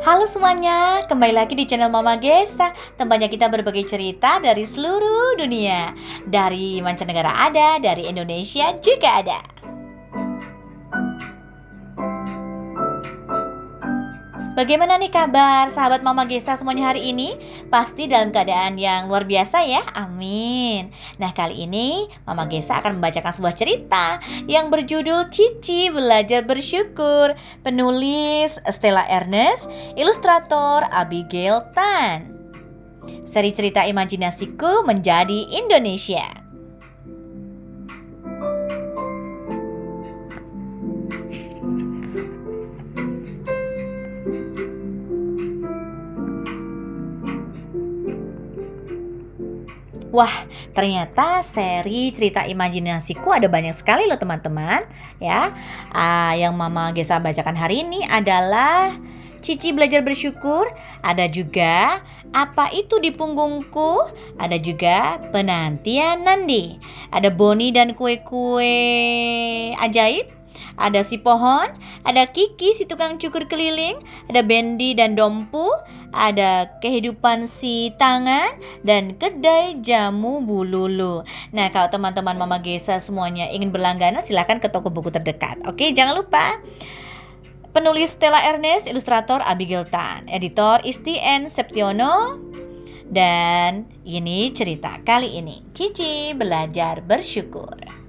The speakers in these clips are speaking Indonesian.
Halo semuanya, kembali lagi di channel Mama Gesa. Tempatnya kita berbagi cerita dari seluruh dunia. Dari mancanegara ada, dari Indonesia juga ada. Bagaimana nih kabar sahabat Mama Gesa semuanya hari ini? Pasti dalam keadaan yang luar biasa ya, amin. Nah kali ini Mama Gesa akan membacakan sebuah cerita yang berjudul Cici Belajar Bersyukur. Penulis Stella Ernest, ilustrator Abigail Tan. Seri cerita imajinasiku menjadi Indonesia. Wah, ternyata seri cerita imajinasiku ada banyak sekali loh teman-teman. Ya, yang Mama Gesa bacakan hari ini adalah Cici Belajar Bersyukur. Ada juga Apa Itu di Punggungku. Ada juga Penantian Nandi. Ada Boni dan Kue-Kue Ajaib. Ada si pohon, ada Kiki si tukang cukur keliling, ada Bendi dan Dompu, ada Kehidupan si tangan, dan Kedai Jamu Bululu. Nah, kalau teman-teman Mama Gesa semuanya ingin berlangganan, silahkan ke toko buku terdekat. Oke, jangan lupa. Penulis Stella Ernest, ilustrator Abigail Tan, editor Isti N. Septiono. Dan ini cerita kali ini, Cici Belajar Bersyukur.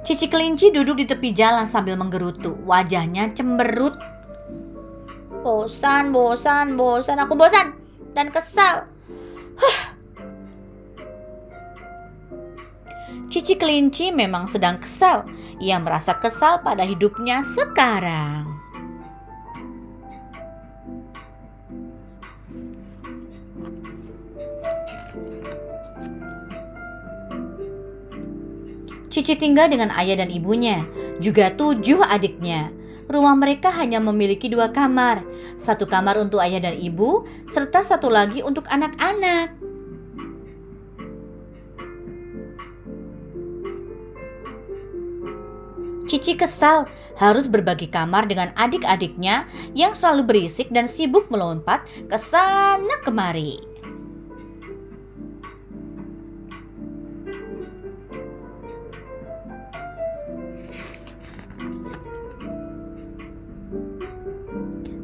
Cici kelinci duduk di tepi jalan sambil menggerutu. Wajahnya cemberut. Bosan, aku bosan dan kesal. Cici kelinci memang sedang kesal. Ia merasa kesal pada hidupnya sekarang. Cici tinggal dengan ayah dan ibunya, juga 7 adiknya. Rumah mereka hanya memiliki 2 kamar, 1 kamar untuk ayah dan ibu, serta 1 lagi untuk anak-anak. Cici kesal harus berbagi kamar dengan adik-adiknya yang selalu berisik dan sibuk melompat ke sana kemari.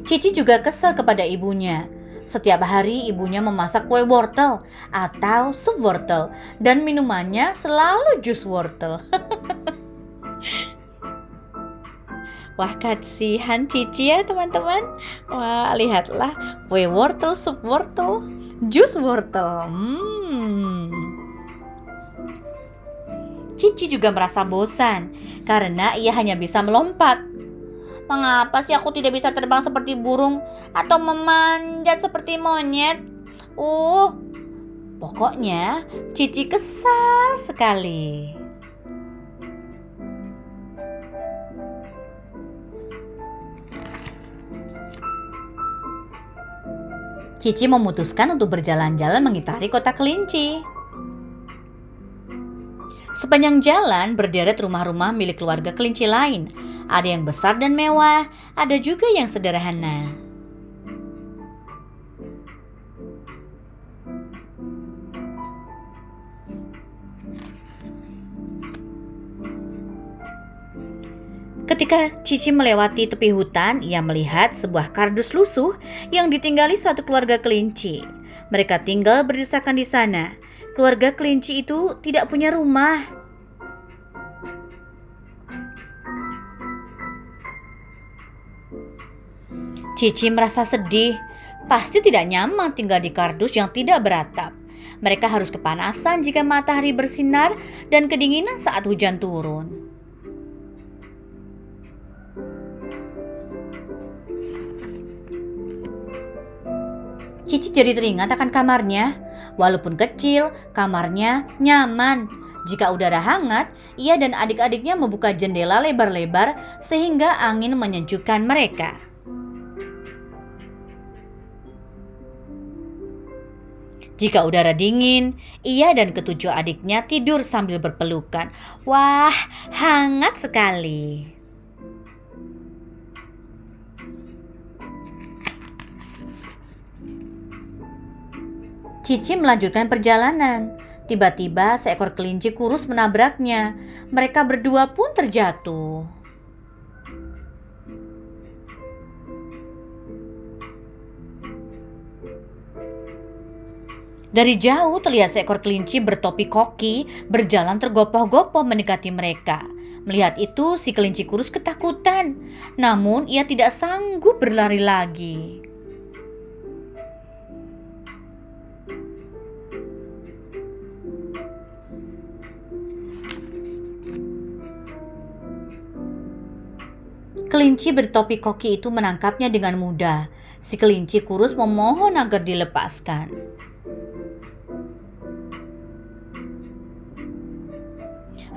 Cici juga kesal kepada ibunya. Setiap hari ibunya memasak kue wortel atau sup wortel dan minumannya selalu jus wortel. Wah, kasihan Cici ya teman-teman. Wah, lihatlah kue wortel, sup wortel, jus wortel. Cici juga merasa bosan karena ia hanya bisa melompat. Mengapa sih aku tidak bisa terbang seperti burung atau memanjat seperti monyet? Pokoknya Cici kesal sekali. Cici memutuskan untuk berjalan-jalan mengitari kota kelinci. Sepanjang jalan berderet rumah-rumah milik keluarga kelinci lain. Ada yang besar dan mewah, ada juga yang sederhana. Ketika Cici melewati tepi hutan, ia melihat sebuah kardus lusuh yang ditinggali 1 keluarga kelinci. Mereka tinggal berdesakan di sana. Keluarga kelinci itu tidak punya rumah. Cici merasa sedih. Pasti tidak nyaman tinggal di kardus yang tidak beratap. Mereka harus kepanasan jika matahari bersinar dan kedinginan saat hujan turun. Cici jadi teringat akan kamarnya. Walaupun kecil, kamarnya nyaman. Jika udara hangat, ia dan adik-adiknya membuka jendela lebar-lebar sehingga angin menyejukkan mereka. Jika udara dingin, ia dan ketujuh adiknya tidur sambil berpelukan. Wah, hangat sekali. Cici melanjutkan perjalanan. Tiba-tiba seekor kelinci kurus menabraknya. Mereka berdua pun terjatuh. Dari jauh terlihat seekor kelinci bertopi koki berjalan tergopoh-gopoh mendekati mereka. Melihat itu, si kelinci kurus ketakutan. Namun ia tidak sanggup berlari lagi. Kelinci bertopi koki itu menangkapnya dengan mudah. Si kelinci kurus memohon agar dilepaskan.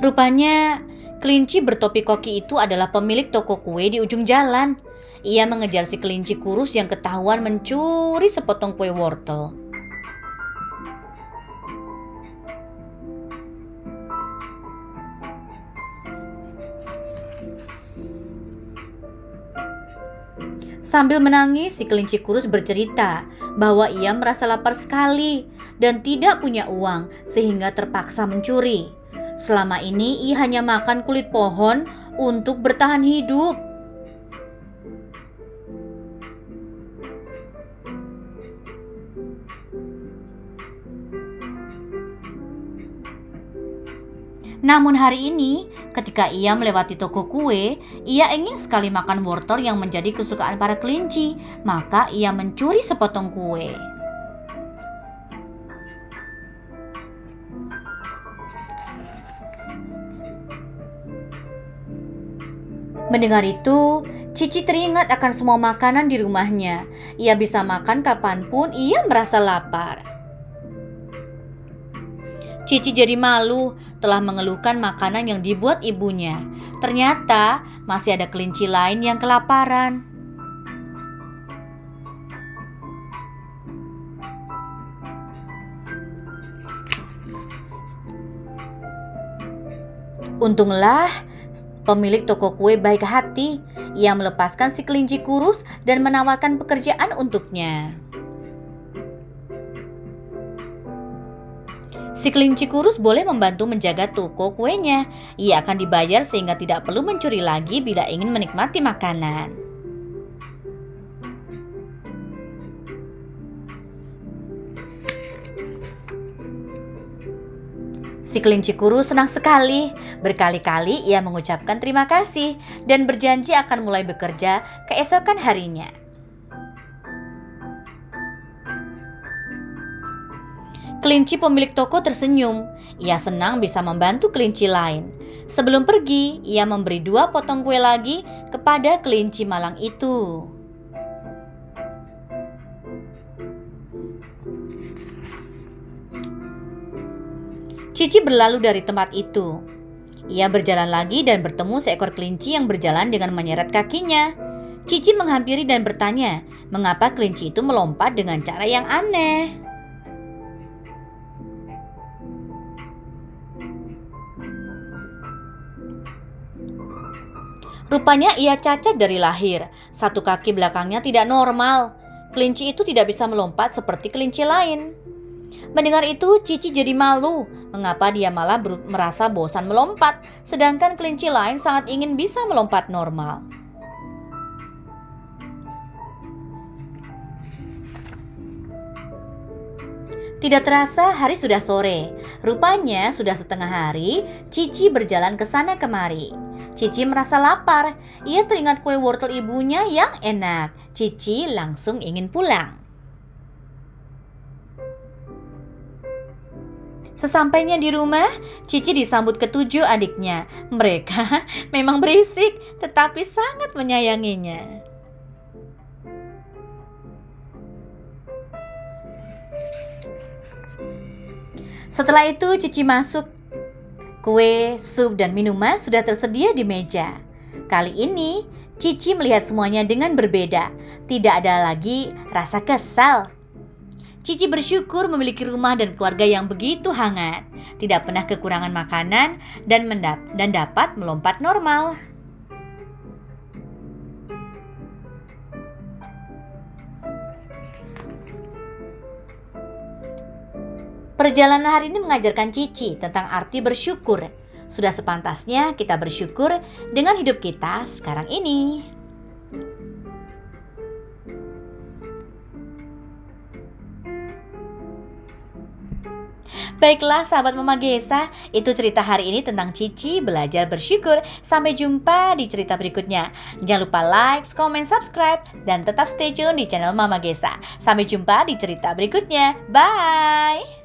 Rupanya, kelinci bertopi koki itu adalah pemilik toko kue di ujung jalan. Ia mengejar si kelinci kurus yang ketahuan mencuri sepotong kue wortel. Sambil menangis, si kelinci kurus bercerita bahwa ia merasa lapar sekali dan tidak punya uang sehingga terpaksa mencuri. Selama ini ia hanya makan kulit pohon untuk bertahan hidup. Namun hari ini, ketika ia melewati toko kue, ia ingin sekali makan wortel yang menjadi kesukaan para kelinci. Maka ia mencuri sepotong kue. Mendengar itu, Cici teringat akan semua makanan di rumahnya. Ia bisa makan kapanpun ia merasa lapar. Cici jadi malu telah mengeluhkan makanan yang dibuat ibunya. Ternyata masih ada kelinci lain yang kelaparan. Untunglah pemilik toko kue baik hati. Ia melepaskan si kelinci kurus dan menawarkan pekerjaan untuknya. Si kelinci kurus boleh membantu menjaga toko kuenya. Ia akan dibayar sehingga tidak perlu mencuri lagi bila ingin menikmati makanan. Si kelinci kurus senang sekali. Berkali-kali ia mengucapkan terima kasih dan berjanji akan mulai bekerja keesokan harinya. Kelinci pemilik toko tersenyum. Ia senang bisa membantu kelinci lain. Sebelum pergi, ia memberi 2 potong kue lagi kepada kelinci malang itu. Cici berlalu dari tempat itu. Ia berjalan lagi dan bertemu seekor kelinci yang berjalan dengan menyeret kakinya. Cici menghampiri dan bertanya, mengapa kelinci itu melompat dengan cara yang aneh. Rupanya ia cacat dari lahir. 1 kaki belakangnya tidak normal. Kelinci itu tidak bisa melompat seperti kelinci lain. Mendengar itu, Cici jadi malu. Mengapa dia malah merasa bosan melompat, sedangkan kelinci lain sangat ingin bisa melompat normal. Tidak terasa hari sudah sore. Rupanya sudah setengah hari Cici berjalan ke sana kemari. Cici merasa lapar. Ia teringat kue wortel ibunya yang enak. Cici langsung ingin pulang. Sesampainya di rumah, Cici disambut ke-7 adiknya. Mereka memang berisik, tetapi sangat menyayanginya. Setelah itu Cici masuk. Kue, sup, dan minuman sudah tersedia di meja. Kali ini Cici melihat semuanya dengan berbeda. Tidak ada lagi rasa kesal. Cici bersyukur memiliki rumah dan keluarga yang begitu hangat, tidak pernah kekurangan makanan, dan dapat melompat normal. Perjalanan hari ini mengajarkan Cici tentang arti bersyukur. Sudah sepantasnya kita bersyukur dengan hidup kita sekarang ini. Baiklah sahabat Mama Gesa, itu cerita hari ini tentang Cici belajar bersyukur. Sampai jumpa di cerita berikutnya. Jangan lupa like, comment, subscribe, dan tetap stay tune di channel Mama Gesa. Sampai jumpa di cerita berikutnya. Bye!